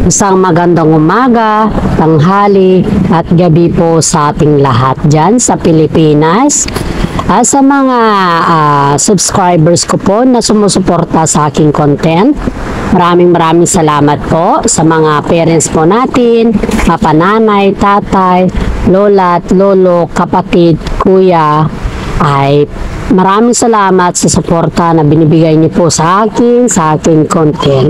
Isang magandang umaga, tanghali at gabi po sa ating lahat dyan sa Pilipinas. Sa mga subscribers ko po na sumusuporta sa aking content, maraming salamat po sa mga parents po natin, papananay, tatay, lola at lolo, kapatid, kuya, ay maraming salamat sa suporta na binibigay niyo po sa aking content.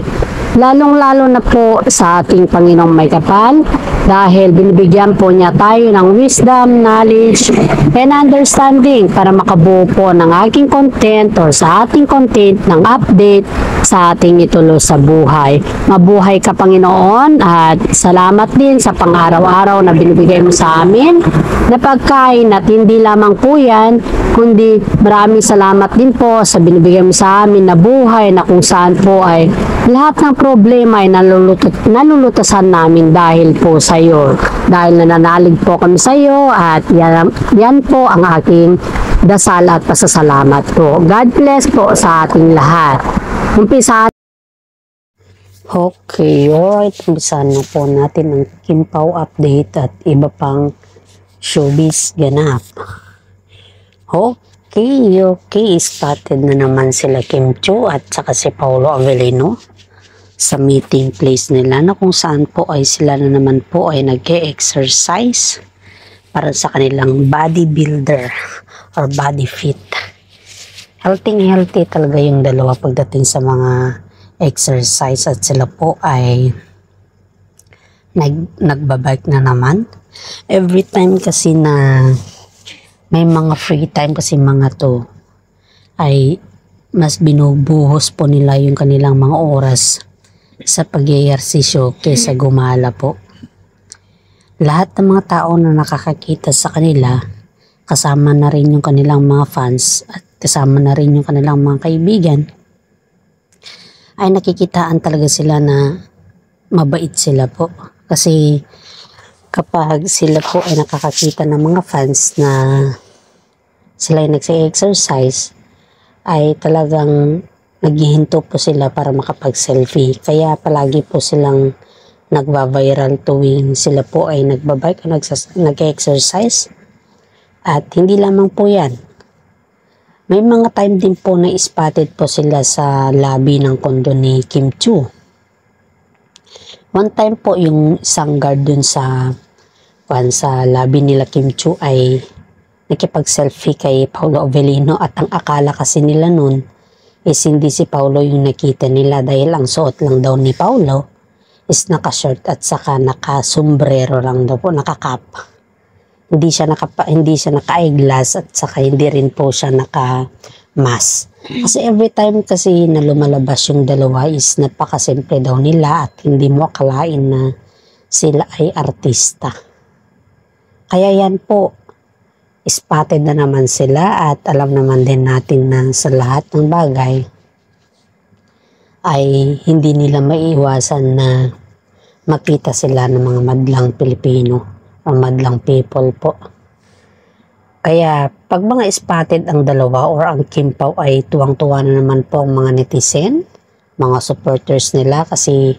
Lalong-lalo na po sa ating Panginoong may kapal dahil binibigyan po niya tayo ng wisdom, knowledge, and understanding para makabuo po ng aking content or sa ating content ng update sa ating ituloy sa buhay. Mabuhay ka, Panginoon, at salamat din sa pang-araw-araw na binibigay mo sa amin na pagkain at hindi lamang po yan, kundi maraming salamat din po sa binibigay mo sa amin na buhay na kung saan po ay lahat ng problema ay nalulutasan namin dahil po sa iyo. Dahil nananalig po kami sa iyo at yan po ang aking dasal at pasasalamat po. God bless po sa ating lahat. Umpisa. Okay, alright. Umpisahan na po natin ang Kim Pao update at iba pang showbiz ganap. Okay. Started na naman sila Kim Chiu at saka si Paolo Avellino sa meeting place nila na kung saan po ay sila na naman po ay nag-exercise para sa kanilang bodybuilder or body fit. Healthy talaga yung dalawa pagdating sa mga exercise at sila po ay nagbabike na naman. Every time kasi na may mga free time kasi mga to ay mas binubuhos po nila yung kanilang mga oras sa pag-eehersisyo kaysa gumala po. Lahat ng mga tao na nakakakita sa kanila, kasama na rin yung kanilang mga fans at kasama na rin yung kanilang mga kaibigan, ay nakikitaan talaga sila na mabait sila po. Kasi kapag sila po ay nakakakita ng mga fans na sila ay nagse-exercise, ay talagang naghihinto po sila para makapag-selfie. Kaya palagi po silang nagva-viral tuwing sila po ay nagbabike o nag-exercise. At hindi lamang po yan. May mga time din po na spotted po sila sa lobby ng kondo ni Kim Chiu. One time po yung isang guard dun sa lobby nila Kim Chiu ay nakipag-selfie kay Paolo Avellino at ang akala kasi nila nun is hindi si Paolo yung nakita nila dahil ang suot lang daw ni Paolo is naka-shirt at saka naka-sombrero lang daw po, naka-cap. Hindi siya naka-eyeglass at saka hindi rin po siya naka-mask. Kasi every time kasi na lumalabas yung dalawa is napakasimple daw nila at hindi mo akalain na sila ay artista. Kaya yan po, spotted na naman sila at alam naman din natin na sa lahat ng bagay ay hindi nila maiiwasan na makita sila ng mga madlang Pilipino o madlang people po. Kaya pag mga spotted ang dalawa or ang Kim Pao ay tuwang-tuwa na naman po ang mga netizen, mga supporters nila kasi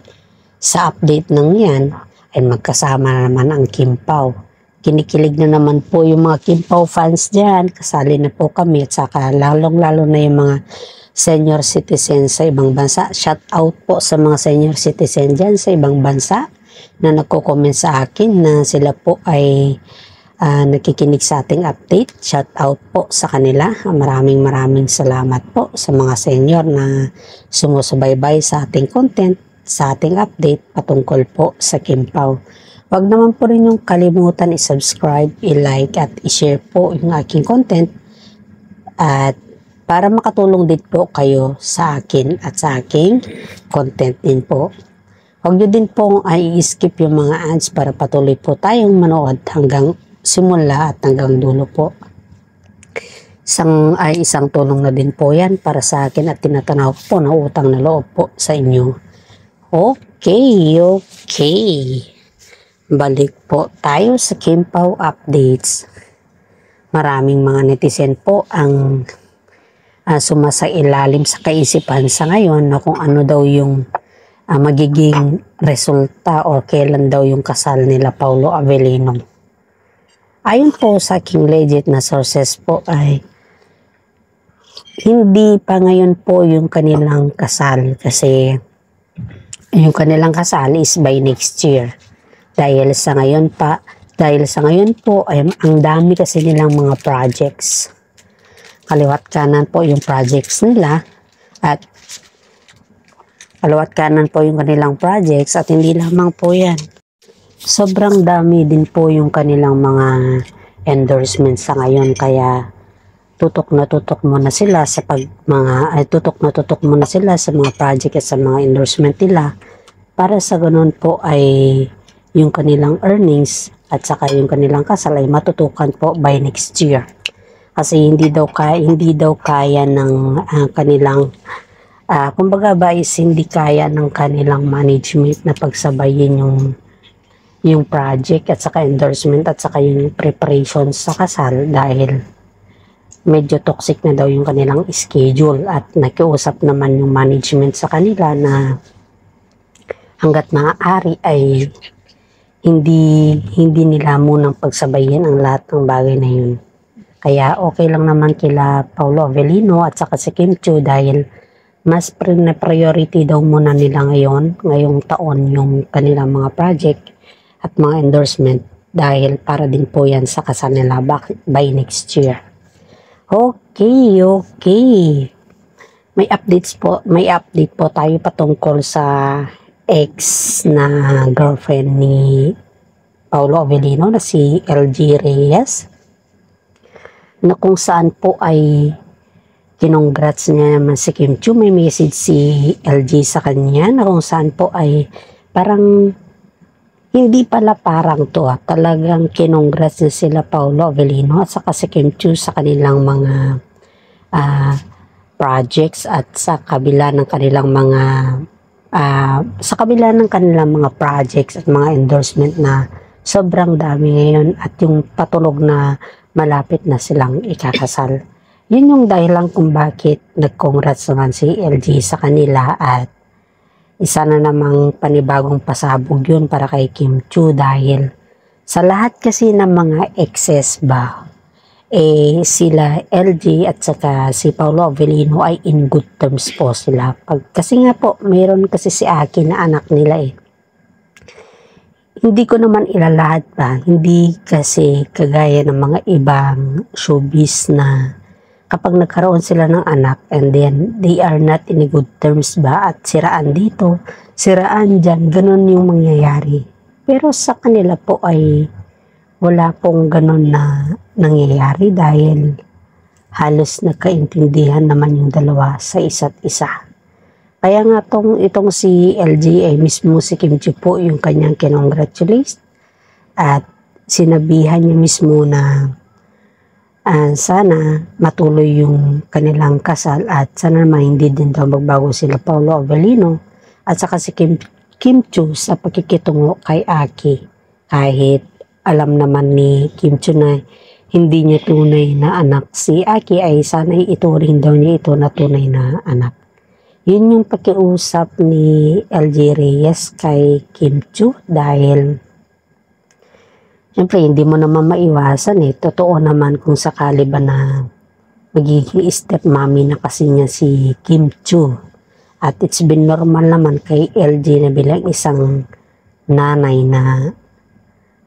sa update ng yan ay magkasama na naman ang Kim Pao. Kinikilig na naman po yung mga Kim Pao fans dyan. Kasali na po kami at saka lalong-lalo na yung mga senior citizen sa ibang bansa. Shout out po sa mga senior citizen dyan sa ibang bansa na nagko-comment sa akin na sila po ay nakikinig sa ating update. Shout out po sa kanila. Maraming salamat po sa mga senior na sumusubaybay sa ating content, sa ating update patungkol po sa Kim Pao. Huwag naman po rin yung kalimutan i-subscribe, i-like at i-share po yung aking content at para makatulong din po kayo sa akin at sa aking content din po. Huwag nyo din po i-skip yung mga ads para patuloy po tayong manood hanggang simula at hanggang dulo po. Isang tulong na din po yan para sa akin at tinatanaw ko po na utang na loob po sa inyo. Okay. Balik po tayo sa Kim Pao updates. Maraming mga netizen po ang sumasailalim sa kaisipan sa ngayon na kung ano daw yung magiging resulta o kailan daw yung kasal nila Paulo Avellino. Ayon po sa aking legit na sources po ay hindi pa ngayon po yung kanilang kasal kasi yung kanilang kasal is by next year. Dahil sa ngayon po ay ang dami kasi nilang mga projects. Kaliwat kanan po yung projects nila at kaliwat kanan po yung kanilang projects at hindi lamang po yan. Sobrang dami din po yung kanilang mga endorsements sa ngayon kaya tutok na tutok muna sila sa mga project at sa mga endorsement nila para sa ganun po ay yung kanilang earnings at saka yung kanilang kasal ay matutukan po by next year. Kasi hindi daw kaya ng kanilang kumbaga ba is hindi kaya ng kanilang management na pagsabayin yung project at saka endorsement at saka yung preparation sa kasal dahil medyo toxic na daw yung kanilang schedule at nakiusap naman yung management sa kanila na hanggat maaari ay hindi nila munang pagsabayin ang lahat ng bagay na yun. Kaya okay lang naman kila Paulo Avellino at saka si Kim Chiu dahil mas priority daw muna nila ngayong taon yung kanilang mga project at mga endorsement dahil para din po yan sa kasal nila by next year. Okay. May update po tayo patungkol sa ex na girlfriend ni Paulo Avellino na si LG Reyes na kung saan po ay kinongrats niya naman si Kim Chiu. May message si LG sa kanya na kung saan po ay parang hindi pala parang to talagang kinongrats na sila Paulo Avellino at saka si Kim Chiu sa kanilang mga projects at sa kabila ng kanilang mga projects at mga endorsement na sobrang dami ngayon at yung patulog na malapit na silang ikakasal. Yun yung dahilan kung bakit nag-congrats naman si LG sa kanila at isa na namang panibagong pasabog yun para kay Kim Chiu dahil sa lahat kasi ng mga exes ba, sila LG at saka si Paulo Avellino ay in good terms po sila. Kasi nga po, mayroon kasi si Aki na anak nila Hindi ko naman ilalahat pa, hindi kasi kagaya ng mga ibang showbiz na kapag nagkaroon sila ng anak and then they are not in good terms ba at siraan dito, siraan dyan, ganun yung mangyayari. Pero sa kanila po ay wala pong ganun na nangyayari dahil halos nagkaintindihan naman yung dalawa sa isa't isa. Kaya nga itong si LG ay mismo si Kim Chiu po yung kanyang kinongratulate at sinabihan niya mismo na sana matuloy yung kanilang kasal at sana naman hindi din daw magbago sila Paulo Avellino at saka si Kim Chiu sa pagkikitungo kay Aki kahit alam naman ni Kim Chiu na hindi niya tunay na anak si Aki ay sana ituring daw niya ito na tunay na anak. Yun yung pakiusap ni LG Reyes kay Kim Chiu dahil siyempre, hindi mo naman maiwasan Totoo naman kung sakali ba na magiging stepmommy na kasi niya si Kim Chiu. At it's been normal naman kay LG na bilang isang nanay na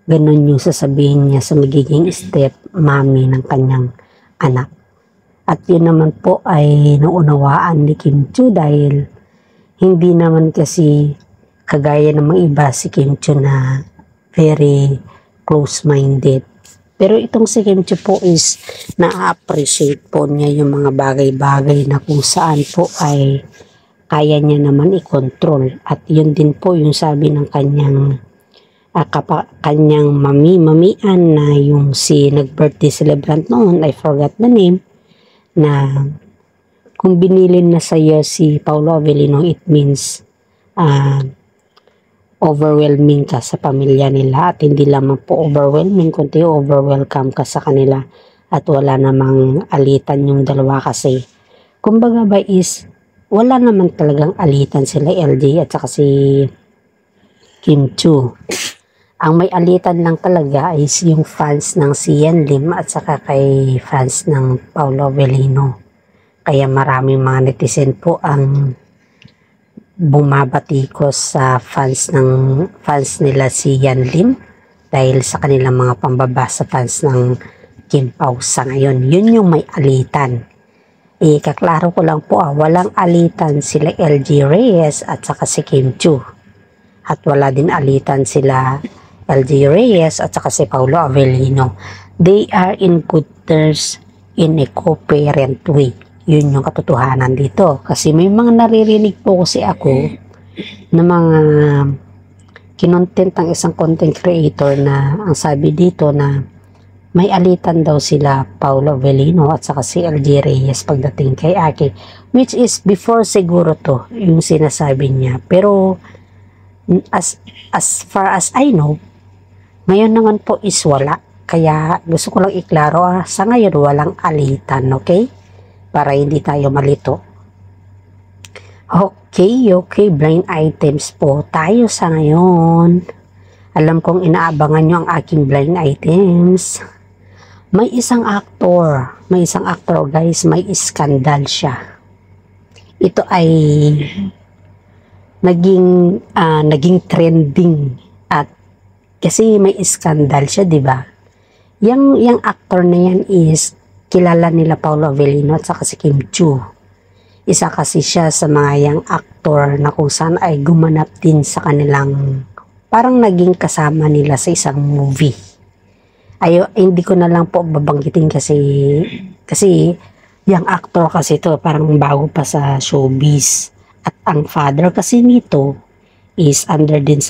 ganun yung sasabihin niya sa magiging stepmommy ng kanyang anak. At yun naman po ay naunawaan ni Kim Chiu dahil hindi naman kasi kagaya ng mga iba si Kim Chiu na very close-minded. Pero itong si Kim Chiu po is na-appreciate po niya yung mga bagay-bagay na kung saan po ay kaya niya naman i-control. At yun din po yung sabi ng kanyang mamian na yung si nag-birthday celebrant noon, I forgot the name, na kung binilin na sa'yo si Paulo Avellino, it means overwhelming ka sa pamilya nila at hindi lamang po overwhelming kundi overwelcome ka sa kanila at wala namang alitan yung dalawa kasi kumbaga ba is wala naman talagang alitan sila LJ at saka si Kim Chu. Ang may alitan lang talaga is yung fans ng Sian Lim at saka kay fans ng Paolo Avellino. Kaya maraming mga netizen po ang bumabatikos sa fans nila Sian Lim dahil sa kanilang mga pambaba sa fans ng Kim Pao sa ngayon. Yun yung may alitan. Kaklaro ko lang po walang alitan sila LG Reyes at saka si Kim Chu. At wala din alitan sila LG Reyes at saka si Paolo Avellino. They are in good terms in a co-parent way. Yun yung katotohanan dito. Kasi may mga naririnig po kasi ako na mga kinontent ng isang content creator na ang sabi dito na may alitan daw sila Paolo Avellino at saka si LG Reyes pagdating kay Aki, which is before siguro to yung sinasabi niya, pero as far as I know ngayon naman po is wala, kaya gusto ko lang iklaro sa ngayon walang alitan, okay, para hindi tayo malito. Okay, blind items po tayo sa ngayon. Alam kong inaabangan nyo ang aking blind items. May isang actor guys, may skandal siya. Ito ay naging trending at kasi may skandal siya, di ba? Yang actor na yan is kilala nila Paolo Avellino at saka si Kim Chu. Isa kasi siya sa mga yang actor na kung saan ay gumanap din sa kanilang parang naging kasama nila sa isang movie. Hindi ko na lang po babanggitin kasi yung actor kasi to parang bago pa sa showbiz at ang father kasi nito is under din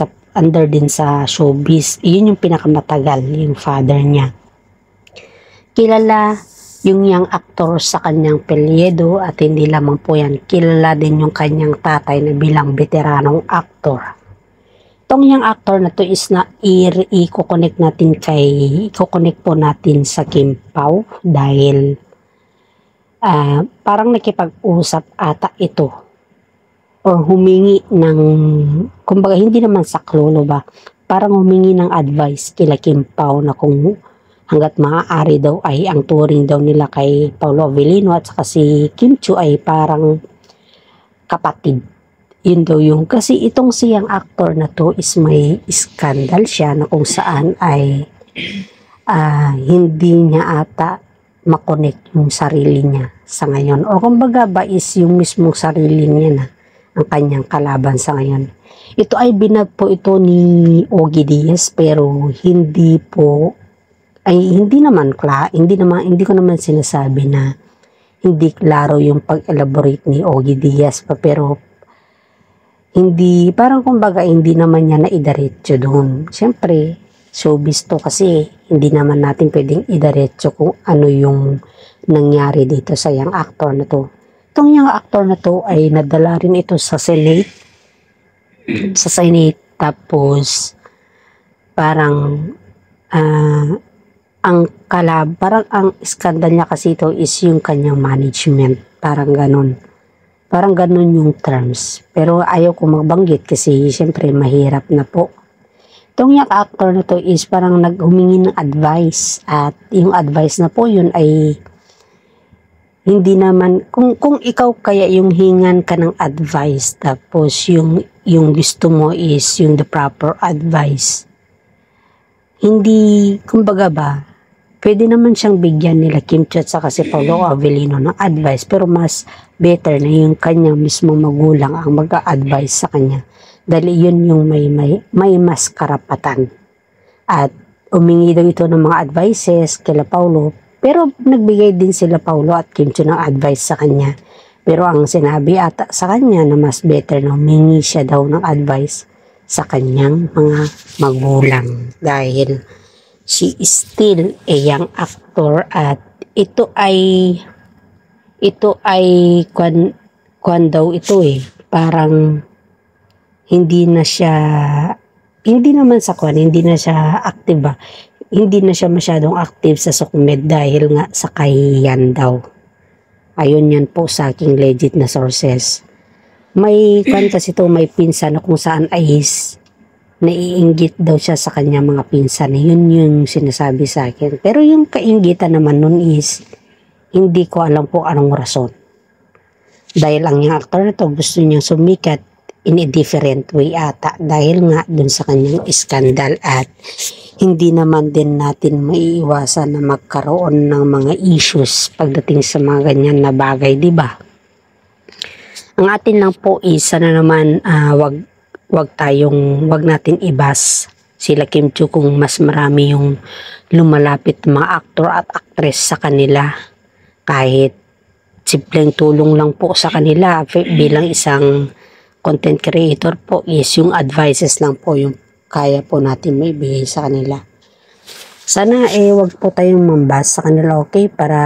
sa showbiz. Yun yung pinakamatagal, yung father niya. Kilala yung actor sa kanyang pelyedo at hindi lamang po yan, kilala din yung kanyang tatay na bilang veteranong actor. Itong yung actor na to is na i-connect po natin sa Kim Pao dahil parang nakipag-usap ata ito or humingi ng, kumbaga hindi naman saklolo ba, parang humingi ng advice kila Kim Pao na kung hanggat maaari daw ay ang turing daw nila kay Paolo Avellino at saka si Kim Chu ay parang kapatid. Yun daw yung, kasi itong siyang actor na to is may skandal siya na kung saan ay hindi niya ata makonect yung sarili niya sa ngayon. O kumbaga ba is yung mismong sarili niya na ang kanyang kalaban sa ngayon. Ito ay binag po ito ni Ogie Diaz pero hindi ko naman sinasabi na hindi klaro yung pag-elaborate ni Ogie Diaz pero hindi, parang kumbaga hindi naman niya naidiretso doon. Siyempre, showbiz to kasi hindi naman natin pwedeng idiretso kung ano yung nangyari dito sa young actor na to. Itong young actor na to ay nadala rin ito sa Senate. Tapos parang parang ang skandal niya kasi ito is yung kanyang management. Parang ganun yung terms. Pero ayaw ko magbanggit kasi siyempre mahirap na po. Itong yung actor na to is parang naghumingi ng advice at yung advice na po yun ay hindi naman, kung ikaw kaya yung hingan ka ng advice tapos yung gusto mo is yung the proper advice. Hindi, kumbaga ba, pwede naman siyang bigyan nila Kim Chu at saka si Paolo Avellino ng advice pero mas better na yung kanyang mismong magulang ang mag-a-advise sa kanya dahil yun yung may mas karapatan. At umingi daw ito ng mga advices kila Paolo pero nagbigay din sila Paolo at Kim Chu ng advice sa kanya. Pero ang sinabi ata sa kanya na mas better na humingi siya daw ng advice sa kanyang mga magulang dahil she is still a young actor at ito ay kwan daw ito parang hindi na siya active ba, hindi na siya masyadong active sa SOCMED dahil nga sa kahiyan daw. Ayun yan po sa aking legit na sources. May kan kasi to, may pinsan na kung saan ay naiinggit daw siya sa kanya mga pinsan. Yun yung sinasabi sa akin. Pero yung kainggitan naman nun is, hindi ko alam po anong rason. Dahil ang yung actor na to gusto niyang sumikat in a different way ata. Dahil nga dun sa kanyang skandal at hindi naman din natin maiiwasan na magkaroon ng mga issues pagdating sa mga ganyan na bagay, di ba? Ang atin lang po is sana naman wag natin ibas sila Kim Chiu kung mas marami yung lumalapit mga aktor at aktres sa kanila. Kahit simpleng tulong lang po sa kanila bilang isang content creator po is yung advices lang po yung kaya po natin maibigay sa kanila. Sana wag po tayong mambas sa kanila, okay? Para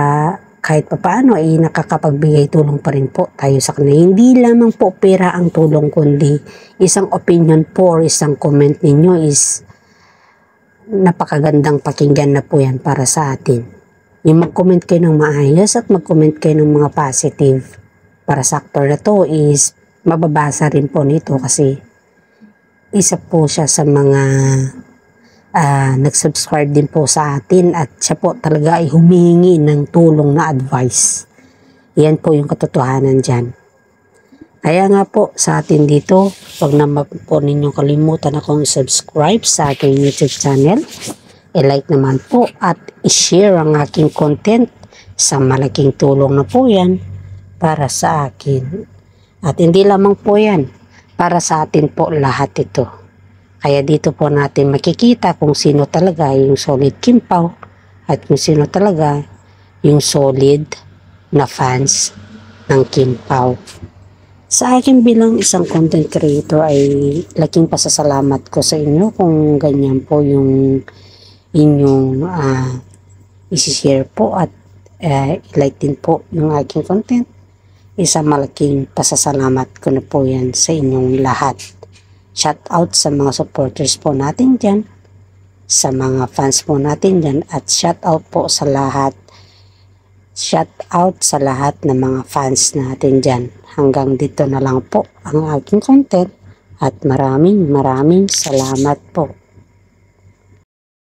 kahit papaano nakakapagbigay tulong pa rin po tayo sa kanila. Hindi lamang po pera ang tulong, kundi isang opinion po or isang comment ninyo is napakagandang pakinggan na po yan para sa atin. Yung mag-comment kayo ng maayos at mag-comment kayo ng mga positive para sa actor na to is mababasa rin po nito kasi isa po siya sa mga nag-subscribe din po sa atin at siya po talaga ay humingi ng tulong na advice. Yan po yung katotohanan dyan. Kaya nga po sa atin dito, huwag naman po ninyong kalimutan akong subscribe sa aking YouTube channel. I-like naman po at i-share ang aking content sa malaking tulong na po yan para sa akin. At hindi lamang po yan, para sa atin po lahat ito. Kaya dito po natin makikita kung sino talaga yung solid Kim Pao at kung sino talaga yung solid na fans ng Kim Pao. Sa akin bilang isang content creator ay laking pasasalamat ko sa inyo kung ganyan po yung inyong isi-share po at i-like din po yung aking content. Isang malaking pasasalamat ko na po yan sa inyong lahat. Shout out sa mga supporters po natin dyan, sa mga fans po natin dyan, at shout out po sa lahat. Shout out sa lahat ng mga fans natin dyan. Hanggang dito na lang po ang aking content at maraming salamat po.